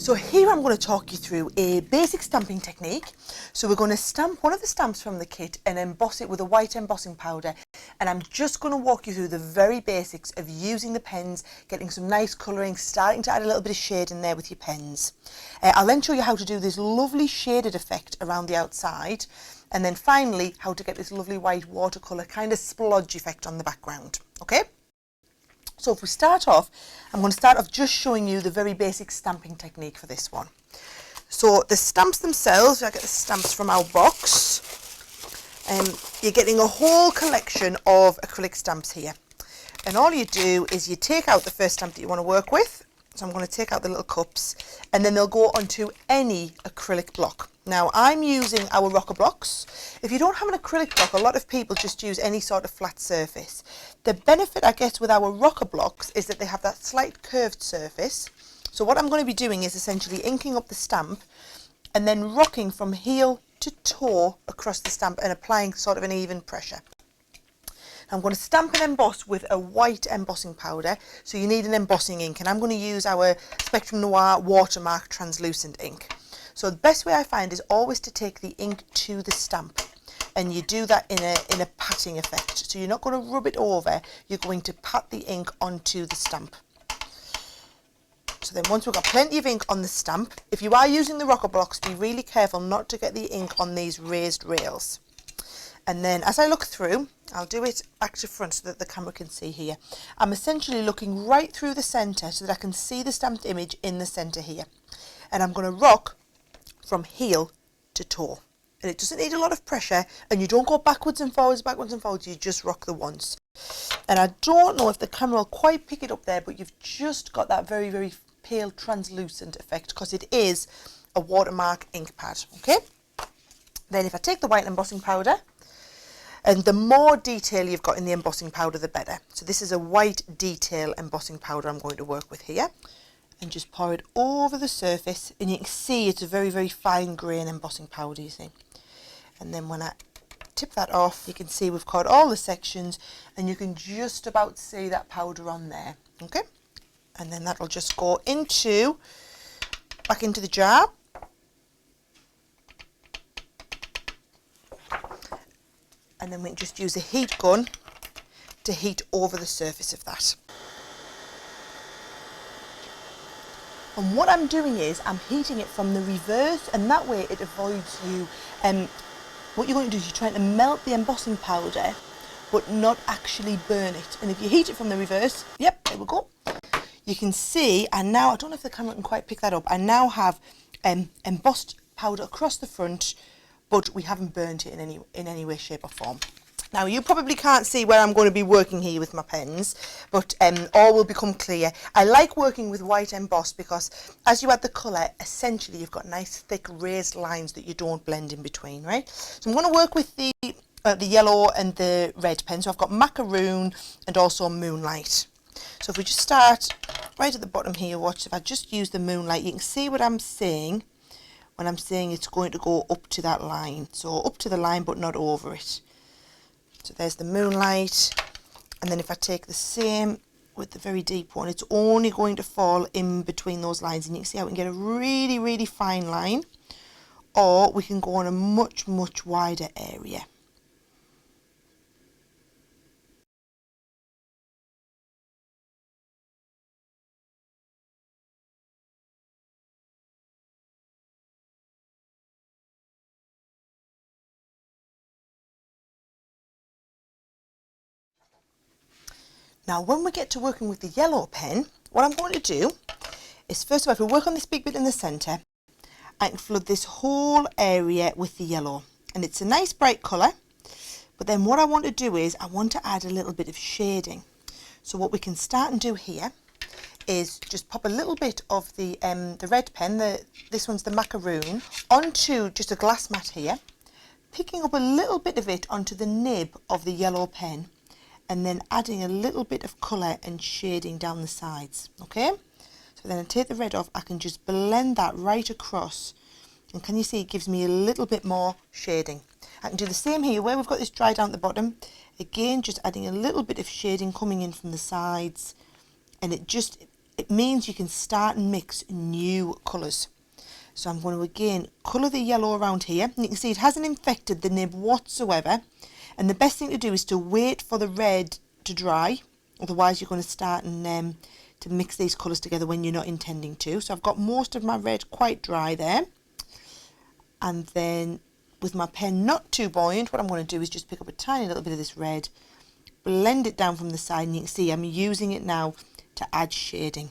So here I'm going to talk you through a basic stamping technique. So we're going to stamp one of the stamps from the kit and emboss it with a white embossing powder. And I'm just going to walk you through the very basics of using the pens, getting some nice colouring, starting to add a little bit of shade in there with your pens. I'll then show you how to do this lovely shaded effect around the outside. And then finally, how to get this lovely white watercolour kind of splodge effect on the background. Okay? So if we start off, I'm going to start off just showing you the very basic stamping technique for this one. So the stamps themselves, I get the stamps from our box. You're getting a whole collection of acrylic stamps here. And all you do is you take out the first stamp that you want to work with. So I'm going to take out the little cups and then they'll go onto any acrylic block. Now I'm using our rocker blocks. If you don't have an acrylic block, a lot of people just use any sort of flat surface. The benefit I get with our rocker blocks is that they have that slight curved surface. So what I'm going to be doing is essentially inking up the stamp and then rocking from heel to toe across the stamp and applying sort of an even pressure. I'm going to stamp and emboss with a white embossing powder, so you need an embossing ink, and I'm going to use our Spectrum Noir Watermark translucent ink. So the best way I find is always to take the ink to the stamp, and you do that in a patting effect. So you're not going to rub it over, you're going to pat the ink onto the stamp. So then once we've got plenty of ink on the stamp, if you are using the rocker blocks, be really careful not to get the ink on these raised rails. And then as I look through, I'll do it back to front so that the camera can see here. I'm essentially looking right through the centre so that I can see the stamped image in the centre here. And I'm going to rock from heel to toe. And it doesn't need a lot of pressure, and you don't go backwards and forwards, you just rock the once. And I don't know if the camera will quite pick it up there, but you've just got that very, very pale translucent effect because it is a watermark ink pad, okay? Then if I take the white embossing powder, and the more detail you've got in the embossing powder, the better. So this is a white detail embossing powder I'm going to work with here. And just pour it over the surface. And you can see it's a very, very fine grain embossing powder, you see. And then when I tip that off, you can see we've got all the sections. And you can just about see that powder on there. Okay? And then that'll just go back into the jar. And then we can just use a heat gun to heat over the surface of that. And what I'm doing is I'm heating it from the reverse, and that way it avoids you. What you're going to do is you're trying to melt the embossing powder but not actually burn it. And if you heat it from the reverse, yep, there we go. You can see, and now I don't know if the camera can quite pick that up, I now have embossed powder across the front, but we haven't burnt it in any way, shape or form. Now you probably can't see where I'm going to be working here with my pens, but all will become clear. I like working with white embossed because as you add the colour, essentially you've got nice thick raised lines that you don't blend in between, right? So I'm going to work with the yellow and the red pen. So I've got Macaroon and also Moonlight. So if we just start right at the bottom here, watch, if I just use the Moonlight, you can see what I'm saying. When I'm saying it's going to go up to that line. So up to the line but not over it. So there's the Moonlight. And then if I take the same with the very deep one, it's only going to fall in between those lines. And you can see how we can get a really, really fine line. Or we can go on a much, much wider area. Now when we get to working with the yellow pen, what I'm going to do is first of all, if we work on this big bit in the centre, I can flood this whole area with the yellow. And it's a nice bright colour, but then what I want to do is I want to add a little bit of shading. So what we can start and do here is just pop a little bit of the red pen, this one's the Macaroon, onto just a glass mat here, picking up a little bit of it onto the nib of the yellow pen, and then adding a little bit of colour and shading down the sides, okay? So then I take the red off, I can just blend that right across, and can you see it gives me a little bit more shading. I can do the same here where we've got this dry down at the bottom, again just adding a little bit of shading coming in from the sides, and it it means you can start and mix new colours. So I'm going to again colour the yellow around here. And you can see it hasn't infected the nib whatsoever. And the best thing to do is to wait for the red to dry. Otherwise you're going to start and to mix these colours together when you're not intending to. So I've got most of my red quite dry there. And then with my pen not too buoyant, what I'm going to do is just pick up a tiny little bit of this red, blend it down from the side, and you can see I'm using it now to add shading.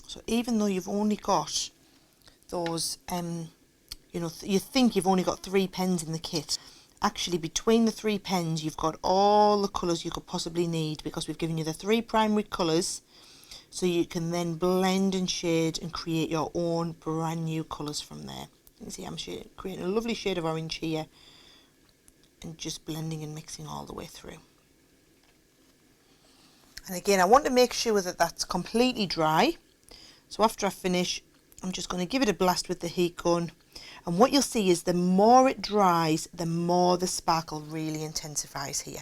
So even though you've only got those, you know, you think you've only got 3 pens in the kit, actually between the 3 pens you've got all the colours you could possibly need, because we've given you the 3 primary colours, so you can then blend and shade and create your own brand new colours from there. You can see I'm creating a lovely shade of orange here and just blending and mixing all the way through. And again, I want to make sure that that's completely dry. So after I finish, I'm just going to give it a blast with the heat gun. And what you'll see is the more it dries, the more the sparkle really intensifies here.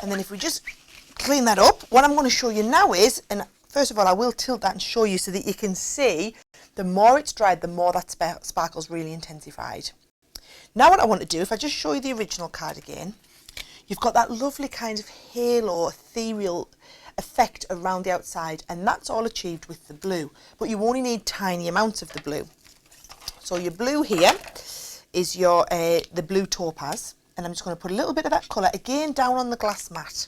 And then if we just clean that up, what I'm going to show you now is, and first of all I will tilt that and show you so that you can see the more it's dried, the more that sparkle's really intensified. Now what I want to do, if I just show you the original card again, you've got that lovely kind of halo, ethereal effect around the outside, and that's all achieved with the blue. But you only need tiny amounts of the blue. So your blue here is your the blue topaz, and I'm just going to put a little bit of that colour again down on the glass mat.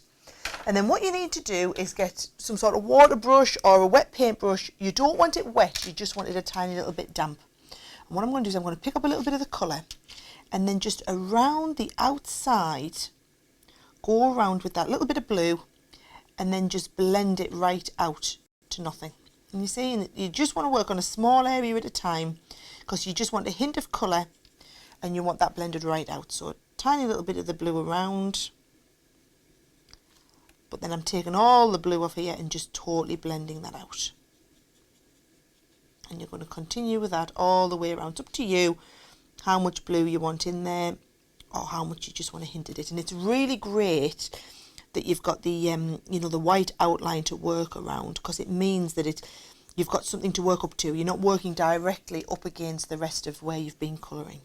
And then what you need to do is get some sort of water brush or a wet paintbrush. You don't want it wet, you just want it a tiny little bit damp. And what I'm going to do is I'm going to pick up a little bit of the colour, and then just around the outside, go around with that little bit of blue, and then just blend it right out to nothing. And you see, you just want to work on a small area at a time, because you just want a hint of colour and you want that blended right out. So a tiny little bit of the blue around, but then I'm taking all the blue off here and just totally blending that out. And you're going to continue with that all the way around. It's up to you how much blue you want in there, or how much you just want to hint at it. And it's really great that you've got the you know, the white outline to work around, because it means that you've got something to work up to. You're not working directly up against the rest of where you've been colouring.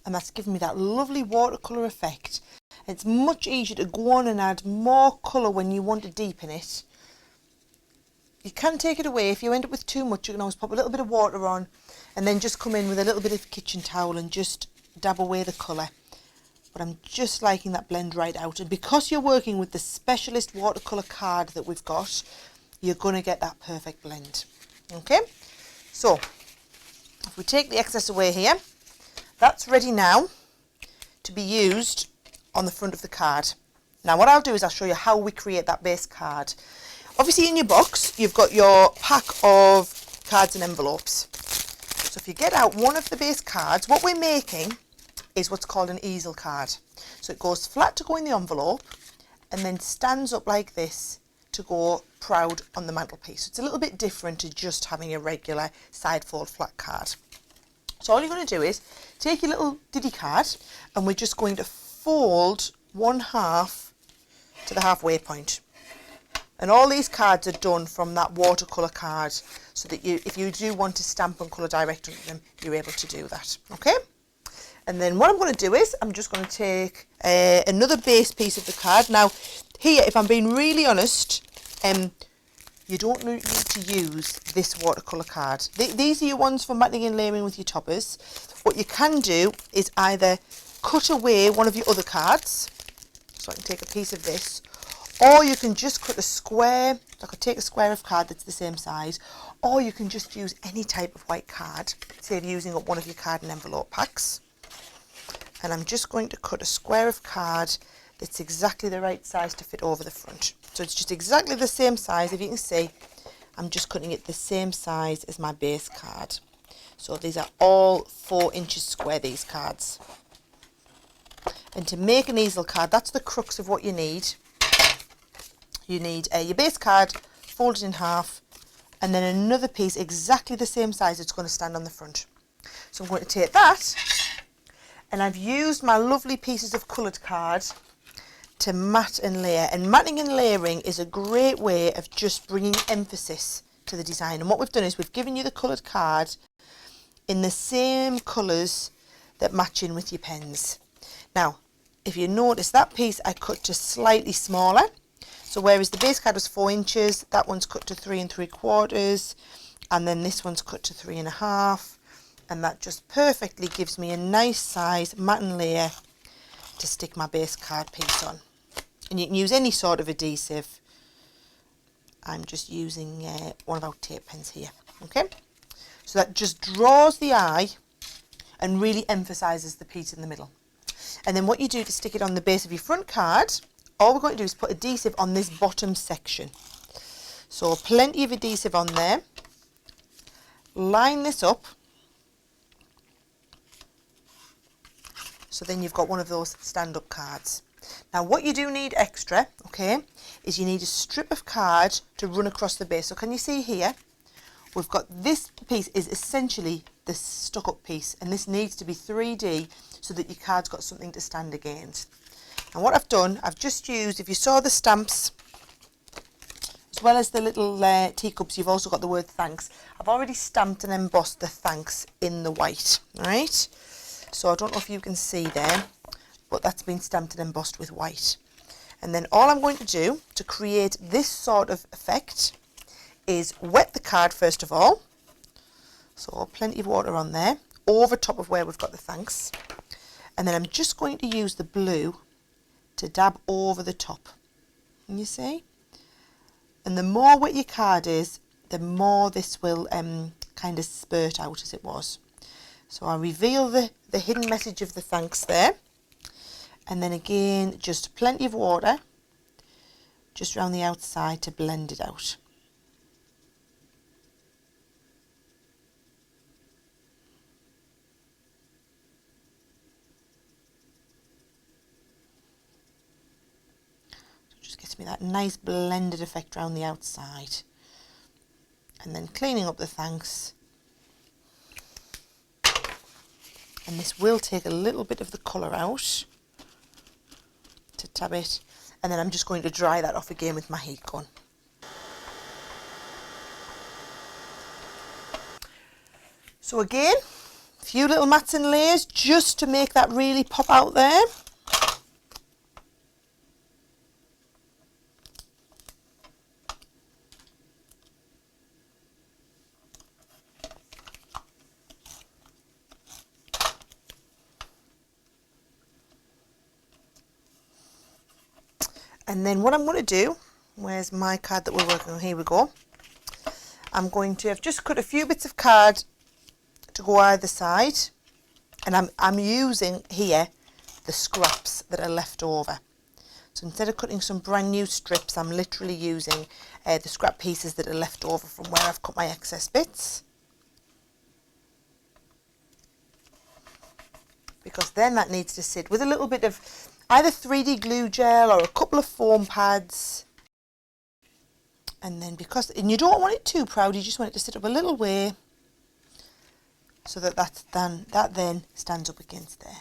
And that's given me that lovely watercolour effect. It's much easier to go on and add more colour when you want to deepen it. You can take it away. If you end up with too much, you can always pop a little bit of water on and then just come in with a little bit of kitchen towel and just dab away the colour. But I'm just liking that blend right out. And because you're working with the specialist watercolour card that we've got, you're going to get that perfect blend. Okay, so if we take the excess away here, that's ready now to be used on the front of the card. Now what I'll do is I'll show you how we create that base card. Obviously in your box you've got your pack of cards and envelopes. So if you get out one of the base cards, what we're making is what's called an easel card. So it goes flat to go in the envelope and then stands up like this to go proud on the mantelpiece. So it's a little bit different to just having a regular side fold flat card. So all you're going to do is take your little diddy card, and we're just going to fold 1/2 to the halfway point. And all these cards are done from that watercolour card, so that if you do want to stamp and colour direct onto them, you're able to do that. Okay? And then what I'm going to do is I'm just going to take another base piece of the card. Now here, if I'm being really honest, you don't need to use this watercolour card. These are your ones for matting and layering with your toppers. What you can do is either cut away one of your other cards, so I can take a piece of this, or you can just cut a square. So I could take a square of card that's the same size, or you can just use any type of white card, save using up one of your card and envelope packs. and I'm just going to cut a square of card that's exactly the right size to fit over the front. So it's just exactly the same size. If you can see, I'm just cutting it the same size as my base card. So these are all 4 inches square, these cards. And to make an easel card, that's the crux of what you need. You need your base card folded in half, and then another piece exactly the same size that's going to stand on the front. So I'm going to take that, and I've used my lovely pieces of coloured card to mat and layer. And matting and layering is a great way of just bringing emphasis to the design. And what we've done is we've given you the coloured card in the same colours that match in with your pens. Now, if you notice, that piece I cut to slightly smaller. So whereas the base card was 4 inches, that one's cut to 3 3/4, and then this one's cut to 3 1/2, and that just perfectly gives me a nice size mat and layer to stick my base card piece on. And you can use any sort of adhesive. I'm just using one of our tape pens here. Okay, so that just draws the eye and really emphasises the piece in the middle. And then what you do to stick it on the base of your front card, all we're going to do is put adhesive on this bottom section. So plenty of adhesive on there. Line this up. So then you've got one of those stand-up cards. Now what you do need extra, okay, is you need a strip of card to run across the base. So can you see here? We've got this piece is essentially the stuck-up piece, and this needs to be 3D so that your card's got something to stand against. And what I've done, I've just used, if you saw the stamps, as well as the little teacups, you've also got the word thanks. I've already stamped and embossed the thanks in the white, all right? So I don't know if you can see there, but that's been stamped and embossed with white. And then all I'm going to do to create this sort of effect is wet the card first of all. So plenty of water on there, over top of where we've got the thanks. And then I'm just going to use the blue to dab over the top. Can you see? And the more wet your card is, the more this will kind of spurt out as it was. So I reveal the hidden message of the thanks there. And then again, just plenty of water just around the outside to blend it out. Gets me that nice blended effect around the outside. And then cleaning up the thanks. And this will take a little bit of the colour out to tab it. And then I'm just going to dry that off again with my heat gun. So again, a few little mats and layers just to make that really pop out there. And then what I'm going to do, where's my card that we're working on? Here we go. I'm going to have just cut a few bits of card to go either side, and I'm using here the scraps that are left over. So instead of cutting some brand new strips, I'm literally using the scrap pieces that are left over from where I've cut my excess bits. Because then that needs to sit with a little bit of either 3D glue gel or a couple of foam pads. And then and you don't want it too proud, you just want it to sit up a little way so that that then stands up against there.